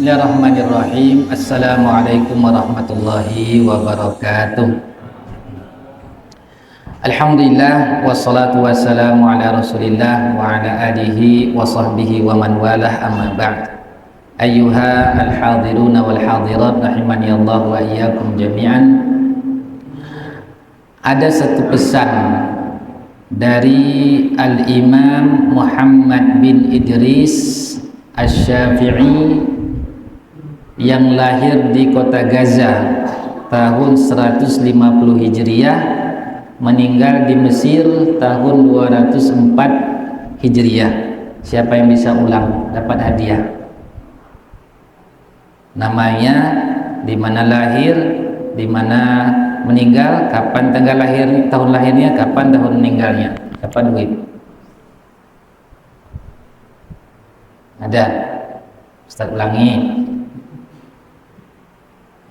Bismillahirrahmanirrahim. Assalamualaikum warahmatullahi wabarakatuh. Alhamdulillah wassalatu wassalamu ala Rasulillah wa ala alihi wa sahbihi wa man walah, amma ba'd. Ayyuha al-hadiruna wal hadirat rahimani Allah wa iyyakum jami'an. Ada satu pesan dari Al-Imam Muhammad bin Idris Asy-Syafi'i yang lahir di kota Gaza tahun 150 Hijriah, meninggal di Mesir tahun 204 Hijriah. Siapa yang bisa ulang dapat hadiah. Namanya, di mana lahir, di mana meninggal, kapan tanggal lahir, tahun lahirnya, kapan tahun meninggalnya, dapat duit. Ada? Ustaz ulangi.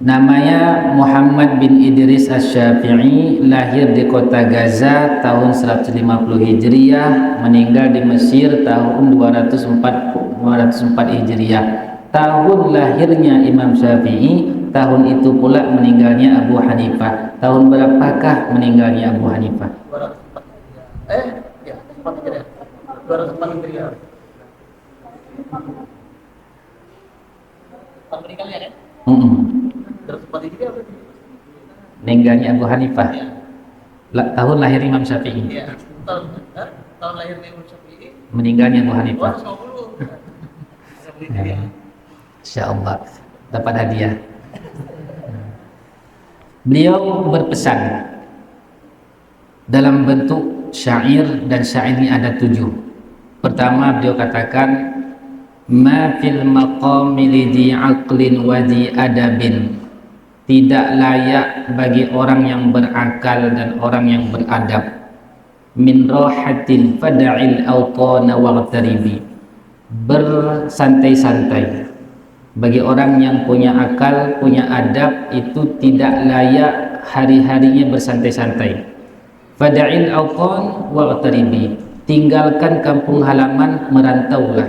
Namanya Muhammad bin Idris Asy-Syafi'i, lahir di kota Gaza tahun 150 Hijriah, meninggal di Mesir tahun 204 Hijriah. Tahun lahirnya Imam Syafi'i, tahun itu pula meninggalnya Abu Hanifah. Tahun berapakah meninggalnya Abu Hanifah? 204 Hijriah. Tahun meninggalnya kan? Meninggalnya Abu Hanifah. Tahun lahir Imam Syafi'i. Iya. Tahun lahir Imam Syafi'i. Meninggalnya Abu Hanifah. 250. Insyaallah dapat hadiah. Beliau berpesan dalam bentuk syair, dan syair ini ada 7. Pertama, beliau katakan, ma fil maqami lidhi aqlin wa di adabin, tidak layak bagi orang yang berakal dan orang yang beradab, min rahatin fada'il awtana waghtaribi, bersantai-santai. Bagi orang yang punya akal, punya adab, itu tidak layak hari-harinya bersantai-santai. Fada'il awtan waghtaribi, tinggalkan kampung halaman, merantaulah.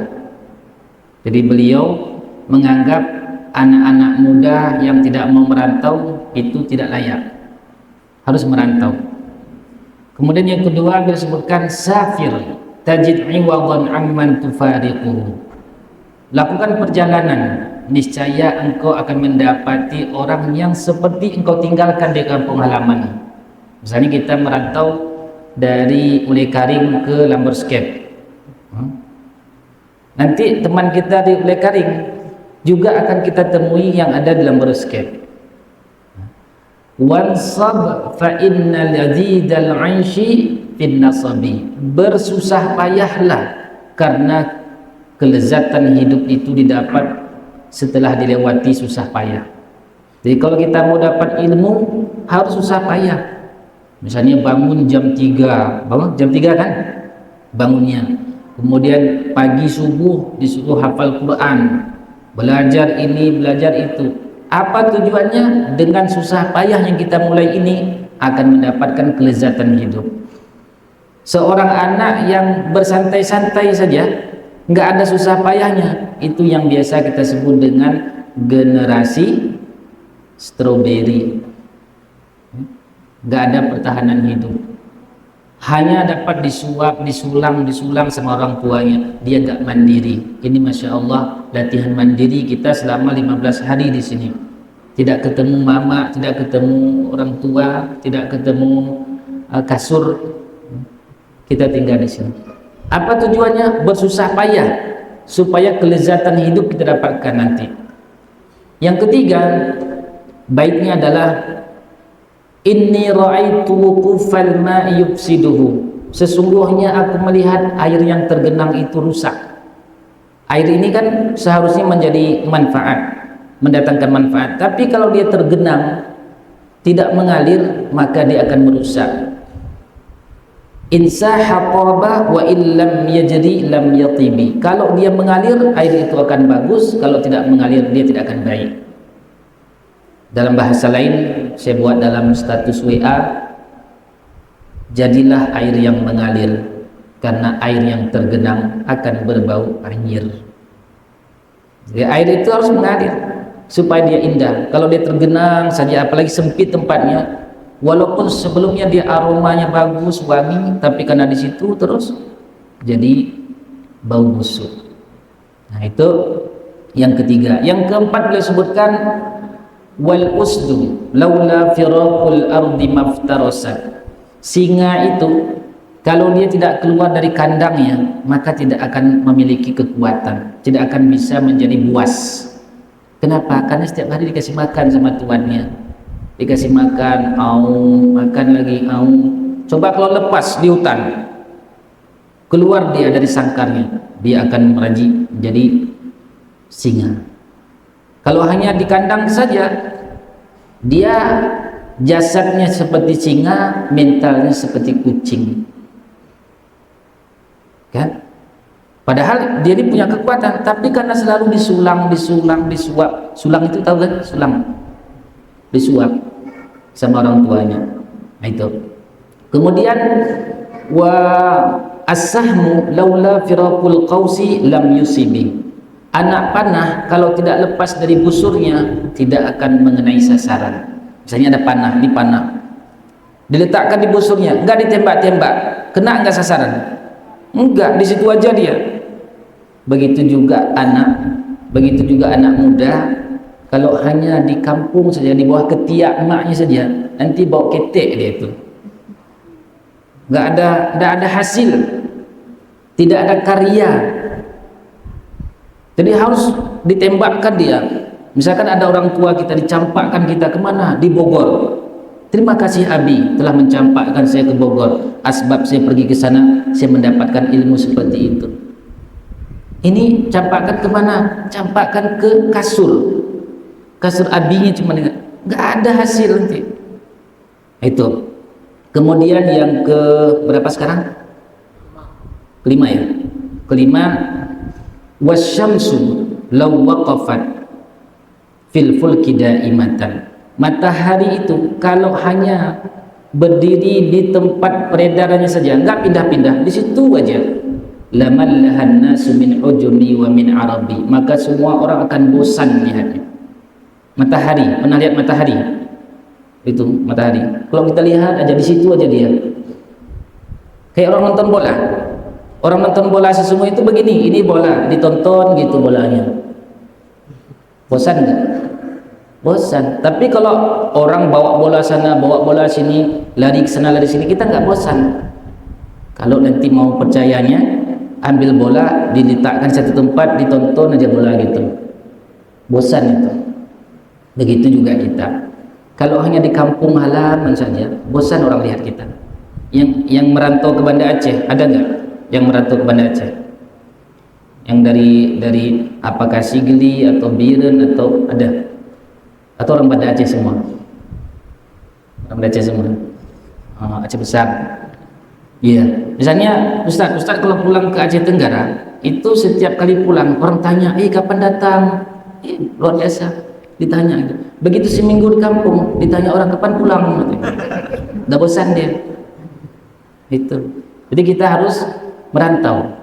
Jadi beliau menganggap anak-anak muda yang tidak mau merantau itu tidak layak, harus merantau. Kemudian yang kedua, beliau sebutkan safir tajid iwadan amman tufariquhu, lakukan perjalanan, niscaya engkau akan mendapati orang yang seperti engkau tinggalkan di kampung halaman. Misalnya kita merantau dari Ulekaring ke Lamberscape, nanti teman kita di Ulekaring juga akan kita temui yang ada di Lamberscape. Wansab fa innal ladzidal 'aishi fin nasabi, bersusah payahlah karena kelezatan hidup itu didapat setelah dilewati susah payah. Jadi kalau kita mau dapat ilmu harus susah payah. Misalnya bangun jam 3, bangun jam 3 kan bangunnya. Kemudian pagi subuh disuruh hafal Quran, belajar ini, belajar itu. Apa tujuannya? Dengan susah payah yang kita mulai ini akan mendapatkan kelezatan hidup. Seorang anak yang bersantai-santai saja, nggak ada susah payahnya, itu yang biasa kita sebut dengan generasi strawberry. Nggak ada pertahanan hidup, hanya dapat disuap, disulang sama orang tuanya. Dia nggak mandiri. Ini Masya Allah, latihan mandiri kita selama 15 hari di sini. Tidak ketemu mama, tidak ketemu orang tua, tidak ketemu kasur. Kita tinggal di sini. Apa tujuannya? Bersusah payah supaya kelezatan hidup kita dapatkan nanti. Yang ketiga, baiknya adalah inni ra'aitu wuqufal ma'i yufsiduhu, sesungguhnya aku melihat air yang tergenang itu rusak. Air ini kan seharusnya menjadi manfaat, mendatangkan manfaat, tapi kalau dia tergenang, tidak mengalir, maka dia akan merusak. Insaha taba wa illam yajri lam yatibi, kalau dia mengalir, air itu akan bagus, kalau tidak mengalir, dia tidak akan baik. Dalam bahasa lain, saya buat dalam status WA, jadilah air yang mengalir, karena air yang tergenang akan berbau anjir. Jadi air itu harus mengalir supaya dia indah. Kalau dia tergenang saja, apalagi sempit tempatnya, walaupun sebelumnya dia aromanya bagus, wangi, tapi karena di situ terus jadi bau busuk. Nah, itu yang ketiga. Yang keempat beliau sebutkan wal usdu laula firaqul ardi maftarasat. Singa itu kalau dia tidak keluar dari kandangnya, maka tidak akan memiliki kekuatan, tidak akan bisa menjadi buas. Kenapa? Karena setiap hari dikasih makan sama tuannya, dikasih makan, makan lagi, coba kalau lepas di hutan, keluar dia dari sangkarnya, dia akan merajik menjadi singa. Kalau hanya di kandang saja, dia jasadnya seperti singa, mentalnya seperti kucing, kan? Padahal dia ini punya kekuatan, tapi karena selalu disulang, disuap. Sulang itu tahu kan? Sulang, disuap sama orang tuanya. Nah, itu. Kemudian wa as-sahmu laula firaqul qausi lam yusibi. Anak panah kalau tidak lepas dari busurnya tidak akan mengenai sasaran. Misalnya ada panah, dipanah, diletakkan di busurnya, enggak ditembak-tembak, kena enggak sasaran? Enggak, di situ aja dia. Begitu juga anak muda, kalau hanya di kampung saja, di bawah ketiak emaknya saja, nanti bawa ketek dia itu. Enggak ada hasil, tidak ada karya. Jadi harus ditembakkan dia. Misalkan ada orang tua kita dicampakkan kita kemana? Di Bogor. Terima kasih Abi telah mencampakkan saya ke Bogor. Asbab saya pergi ke sana, saya mendapatkan ilmu seperti itu. Ini campakkan kemana? Campakkan ke kasur. Kasur abinya cuma nggak ada hasil nanti. Itu. Kemudian yang ke berapa sekarang? Kelima ya. Kelima, wasyamsu law waqafat fil fulki daimatan. Matahari itu kalau hanya berdiri di tempat peredarannya saja, enggak pindah-pindah, di situ aja, lamallahan nasu min ujumi wa min arabi, maka semua orang akan bosan lihatnya. Matahari, pernah lihat matahari? Itu matahari. Kalau kita lihat aja di situ aja dia. Kayak orang nonton bola. Orang nonton bola semua itu begini, ini bola ditonton gitu bolanya. Bosan enggak? Bosan. Tapi kalau orang bawa bola sana, bawa bola sini, lari ke sana, lari sini, kita nggak bosan. Kalau nanti mau percayanya, ambil bola, diletakkan satu tempat, ditonton aja bola gitu. Bosan itu. Begitu juga kita. Kalau hanya di kampung halaman saja, bosan orang lihat kita. Yang merantau ke Banda Aceh, ada nggak? Yang merantau ke Banda Aceh? Yang dari apakah Sigli atau Biren atau ada? Atau orang Banda Aceh semua? Orang Banda Aceh semua? Aceh besar. Iya. Misalnya Ustaz kalau pulang ke Aceh Tenggara, itu setiap kali pulang orang tanya, kapan datang? Luar biasa ditanya gitu. Begitu seminggu di kampung ditanya orang kapan pulang, udah bosan dia. Itu. Jadi kita harus merantau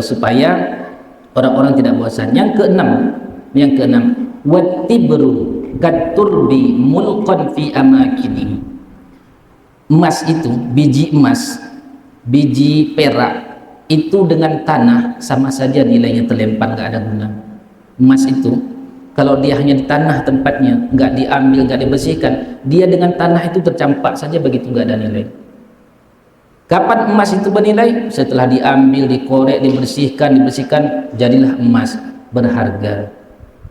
supaya orang-orang tidak bosan. Yang keenam, wattibru katurbi mulqan fi amakini. Emas itu, biji emas, biji perak itu dengan tanah sama saja nilainya terlempar, nggak ada guna. Emas itu kalau dia hanya di tanah tempatnya, nggak diambil, nggak dibersihkan, dia dengan tanah itu tercampak saja, begitu nggak ada nilai. Kapan emas itu bernilai? Setelah diambil, dikorek, dibersihkan, jadilah emas berharga.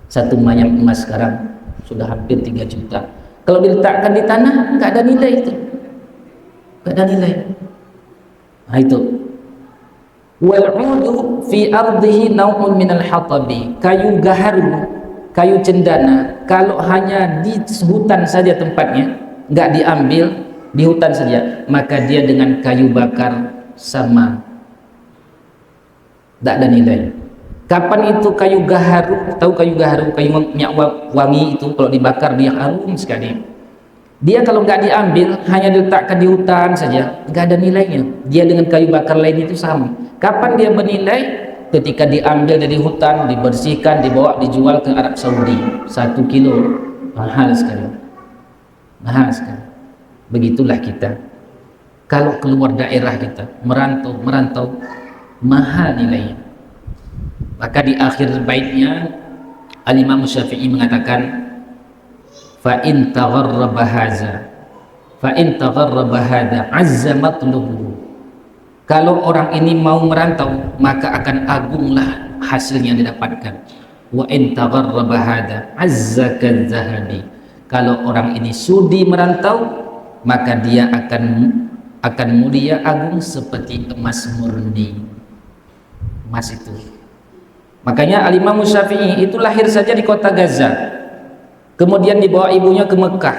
Satu manyam emas sekarang sudah hampir 3 juta. Kalau diletakkan di tanah, nggak ada nilai itu, nggak ada nilai. Nah itu. Wal'udu fi ardihi nau'un minal hatabi. Kayu gaharu, kayu cendana, kalau hanya di hutan saja tempatnya, nggak diambil, di hutan saja, maka dia dengan kayu bakar sama, nggak ada nilai. Kapan itu kayu gaharu? Tahu kayu gaharu, kayu minyak wangi itu kalau dibakar dia harum sekali. Dia kalau nggak diambil, hanya diletakkan di hutan saja, nggak ada nilainya. Dia dengan kayu bakar lain itu sama. Kapan dia bernilai? ketika diambil dari hutan, dibersihkan, dibawa, dijual ke Arab Saudi. 1 kilo mahal sekali, mahal sekali. Begitulah kita, kalau keluar daerah kita merantau mahal nilainya. Maka di akhir baitnya Al-Imam Syafi'i mengatakan, fa in tagharraba hadza azza matlubuhu. Kalau orang ini mau merantau, maka akan agunglah hasilnya yang didapatkan. Wa in tagharraba hadza azza kadzahabi. Kalau orang ini sudi merantau, maka dia akan mulia agung seperti emas murni. Emas itu. Makanya Al-Imam Syafi'i itu lahir saja di kota Gaza, kemudian dibawa ibunya ke Mekah.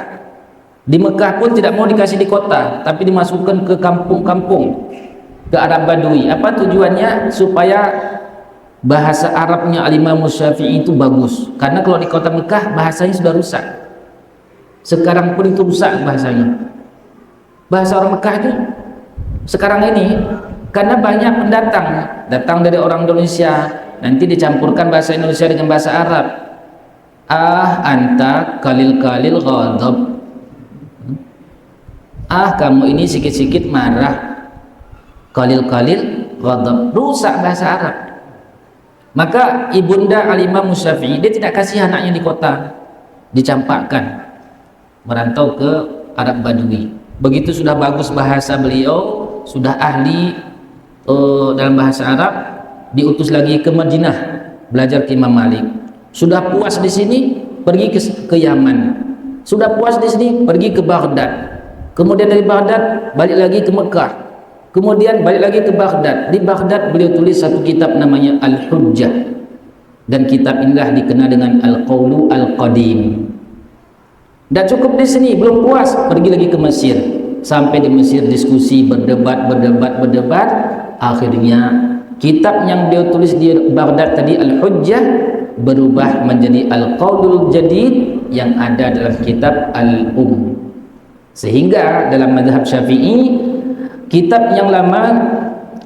Di Mekah pun tidak mau dikasih di kota, tapi dimasukkan ke kampung-kampung, ke Arab Badui. Apa tujuannya? Supaya bahasa Arabnya Al-Imam Syafi'i itu bagus. Karena kalau di kota Mekah bahasanya sudah rusak. Sekarang pun itu rusak bahasanya. Bahasa orang Mekah itu sekarang ini, karena banyak pendatang datang dari orang Indonesia, nanti dicampurkan bahasa Indonesia dengan bahasa Arab. Anta kalil ghadab. Kamu ini sikit-sikit marah. Kalil ghadab. Rusak bahasa Arab. Maka ibunda Al-Imam Syafi'i, dia tidak kasih anaknya di kota, dicampakkan merantau ke Arab Badui. Begitu sudah bagus bahasa beliau, sudah ahli dalam bahasa Arab, diutus lagi ke Madinah belajar ke Imam Malik. Sudah puas di sini, pergi ke Yaman. Sudah puas di sini, pergi ke Baghdad. Kemudian dari Baghdad balik lagi ke Mekah. Kemudian balik lagi ke Baghdad. Di Baghdad beliau tulis satu kitab namanya Al-Hujjah. Dan kitab inilah dikenal dengan Al-Qawlu Al-Qadim. Dan cukup di sini, belum puas, pergi lagi ke Mesir. Sampai di Mesir diskusi, berdebat. Akhirnya kitab yang dia tulis di Baghdad tadi, Al-Hujjah, berubah menjadi Al-Qaulul Jadid yang ada dalam kitab Al-Um. Sehingga dalam mazhab Syafi'i, kitab yang lama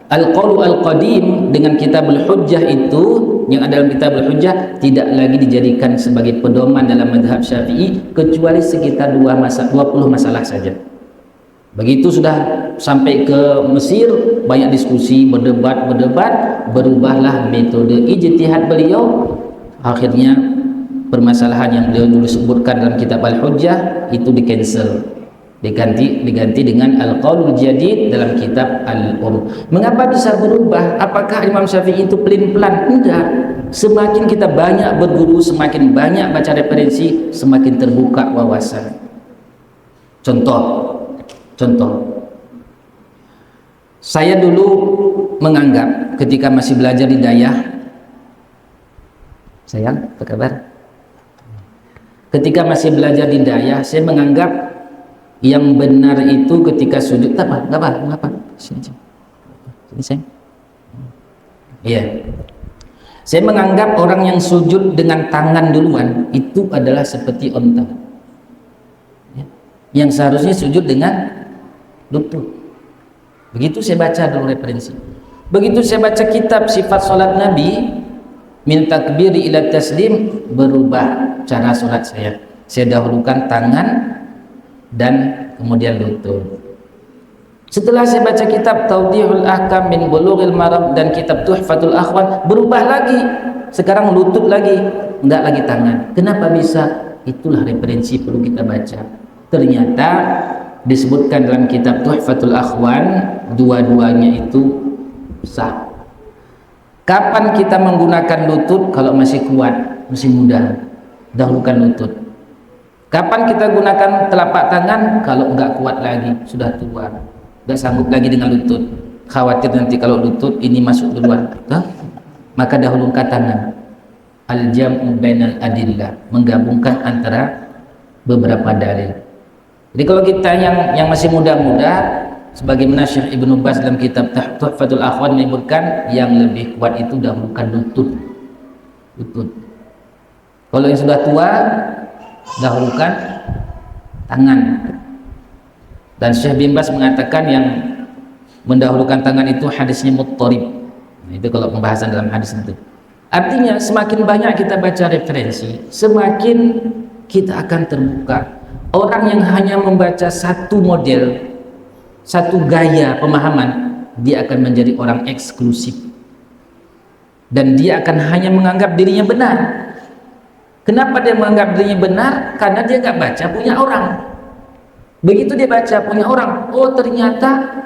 Al-Qaulu Al-Qadim dengan kitab Al-Hujjah itu, yang ada dalam kitab Al-Hujjah, tidak lagi dijadikan sebagai pedoman dalam mazhab Syafi'i, kecuali sekitar 20 masalah saja. Begitu sudah sampai ke Mesir, banyak diskusi, berdebat, berubahlah metode ijtihad beliau. Akhirnya permasalahan yang beliau dulu sebutkan dalam kitab Al-Hujjah itu di-cancel, diganti dengan Al-Qaulul Jadid dalam kitab Al-Um. Mengapa bisa berubah? Apakah Imam Syafi'i itu pelin-pelan? Enggak. Semakin kita banyak berguru, semakin banyak baca referensi, semakin terbuka wawasan. Contoh, saya dulu menganggap ketika masih belajar di Dayah, sayang, apa kabar? Ketika masih belajar di Dayah, saya menganggap yang benar itu ketika sujud. Apa? Sini sayang. Iya. Saya menganggap orang yang sujud dengan tangan duluan itu adalah seperti onta. Yang seharusnya sujud dengan lutut. Begitu saya baca dulu referensi. Begitu saya baca kitab sifat solat Nabi, min takbiri ila taslim, berubah cara solat saya. Saya dahulukan tangan dan kemudian lutut. Setelah saya baca kitab Tawdihul Ahkam min Bulughil Maram dan kitab Tuhfatul Akhwan, berubah lagi. Sekarang lutut lagi, enggak lagi tangan. Kenapa bisa? Itulah referensi perlu kita baca. Ternyata disebutkan dalam kitab Tuhfatul Akhwan, dua-duanya itu sah. Kapan kita menggunakan lutut? Kalau masih kuat, masih muda, dahulukan lutut. Kapan kita gunakan telapak tangan? Kalau enggak kuat lagi, sudah tua, enggak sanggup lagi dengan lutut, khawatir nanti kalau lutut ini masuk duluan, maka dahulukan tangan. Al-jam'u bainal adillah, menggabungkan antara beberapa dalil. Jadi kalau kita yang masih muda-muda, sebagaimana Syekh Ibnu Baz dalam kitab Tuhfatul Akhwan menyebutkan, yang lebih kuat itu dahulukan lutut. Kalau yang sudah tua, dahulukan tangan. Dan Syekh bin Baz mengatakan yang mendahulukan tangan itu hadisnya muttarib, Nah, itu kalau pembahasan dalam hadis itu. Artinya semakin banyak kita baca referensi, semakin kita akan terbuka. Orang yang hanya membaca satu model, satu gaya pemahaman, dia akan menjadi orang eksklusif. Dan dia akan hanya menganggap dirinya benar. Kenapa dia menganggap dirinya benar? Karena dia nggak baca punya orang. Begitu dia baca punya orang, oh ternyata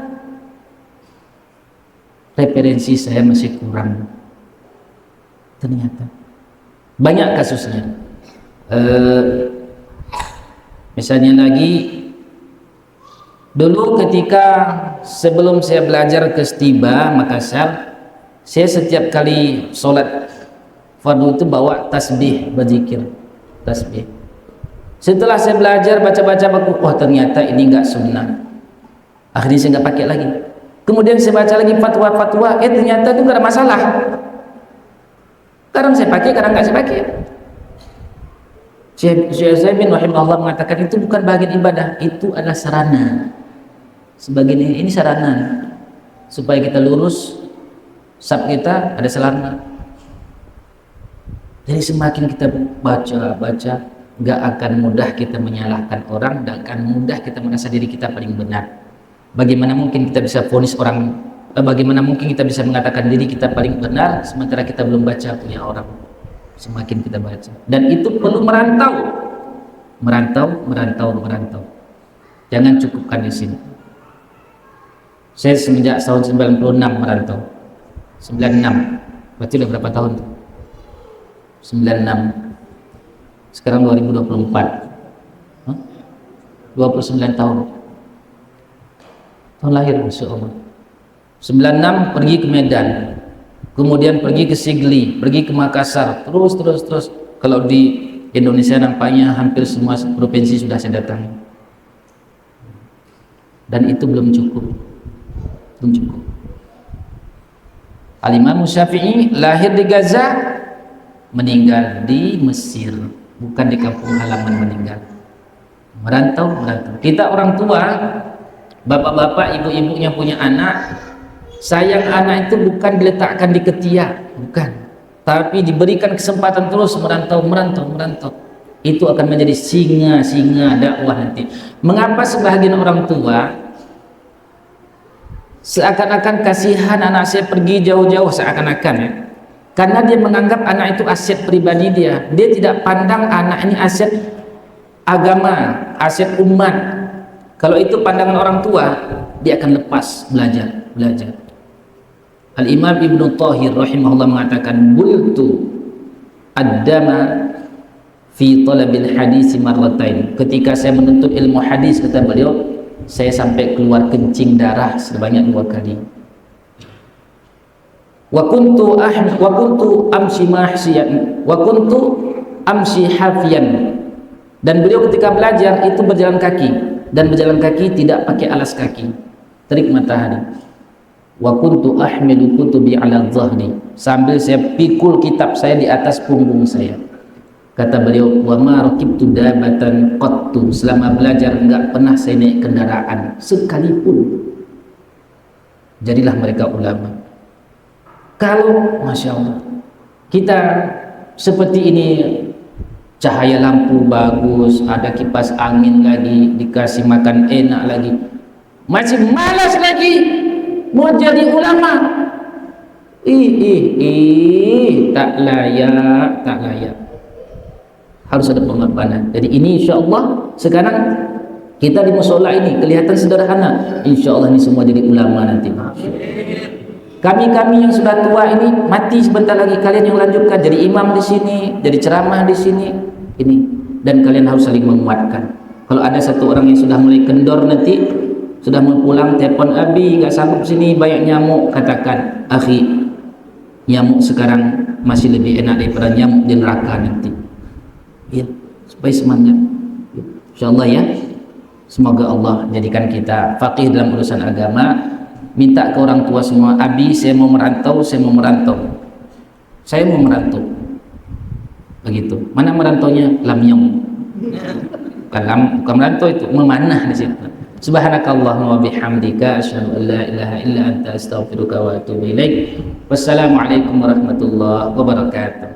referensi saya masih kurang. Ternyata banyak kasusnya. Misalnya lagi, dulu ketika sebelum saya belajar ke Stiba Makassar, saya setiap kali sholat fardu itu bawa tasbih, berzikir tasbih. Setelah saya belajar baca-baca buku, oh ternyata ini enggak sunnah. Akhirnya saya nggak pakai lagi. Kemudian saya baca lagi fatwa-fatwa, ternyata itu nggak ada masalah. Kadang saya pakai, kadang nggak saya pakai. Syekh Zaimin rahimahullah mengatakan itu bukan bagian ibadah, itu adalah sarana. Sebagian ini sarana supaya kita lurus, sab kita ada sarana. Jadi semakin kita baca, nggak akan mudah kita menyalahkan orang, nggak akan mudah kita merasa diri kita paling benar. Bagaimana mungkin kita bisa vonis orang? Bagaimana mungkin kita bisa mengatakan diri kita paling benar sementara kita belum baca punya orang? Semakin kita baca, dan itu perlu merantau. Jangan cukupkan di sini. Saya semenjak tahun 96 merantau. 96. Berarti udah berapa tahun tuh? 96. Sekarang 2024. 29 tahun. Tahun lahir Masya Allah. 96 pergi ke Medan, kemudian pergi ke Sigli, pergi ke Makassar, terus. Kalau di Indonesia nampaknya hampir semua provinsi sudah saya datangi, dan itu belum cukup. Al-Imam Syafi'i lahir di Gaza, meninggal di Mesir, bukan di kampung halaman meninggal. Merantau. Kita orang tua, bapak-bapak, ibu-ibunya punya anak, sayang anak itu bukan diletakkan di ketiak, bukan, tapi diberikan kesempatan terus merantau. Itu akan menjadi singa dakwah nanti. Mengapa sebagian orang tua seakan-akan kasihan anak saya pergi jauh-jauh, seakan-akan ya, karena dia menganggap anak itu aset pribadi dia tidak pandang anak ini aset agama, aset umat. Kalau itu pandangan orang tua, dia akan lepas belajar. Al-Imam Ibnu Thahir rahimahullah mengatakan, bultu ad-dama fi talabil hadis marratain. Ketika saya menuntut ilmu hadis, kata beliau, saya sampai keluar kencing darah sebanyak 2 kali. Wa kuntu amshi hafiyan. Dan beliau ketika belajar itu berjalan kaki, dan berjalan kaki tidak pakai alas kaki, terik matahari. Wa kuntu ahmilu kutubi ala dhahri, sambil saya pikul kitab saya di atas punggung saya. Kata beliau, wa ma raqibtu dabatan qattu, selama belajar enggak pernah saya naik kendaraan sekalipun. Jadilah mereka ulama. Kalau Masya Allah kita seperti ini, cahaya lampu bagus, ada kipas angin lagi, dikasih makan enak lagi, masih malas lagi mau jadi ulama. Tak layak. Harus ada pengorbanan. Jadi ini insya Allah sekarang kita di musola ini kelihatan sederhana, insya Allah ini semua jadi ulama nanti. Kami yang sudah tua ini mati sebentar lagi, kalian yang lanjutkan jadi imam di sini, jadi ceramah di sini ini, dan kalian harus saling menguatkan. Kalau ada satu orang yang sudah mulai kendor nanti, sudah mau pulang, telepon, abi nggak sanggup sini banyak nyamuk, katakan, akhi, nyamuk sekarang masih lebih enak daripada nyamuk di neraka nanti. Ya, supaya semangat. Insyaallah ya. Semoga Allah jadikan kita faqih dalam urusan agama. Minta ke orang tua semua, abi saya mau merantau. Begitu. Mana merantaunya? Lamyong. Bukan merantau, itu memanah di situ. Subhanakallahumma wa bihamdika asyhadu an la ilaha illa anta astaghfiruka wa atubu ilaik. Wassalamualaikum warahmatullahi wabarakatuh.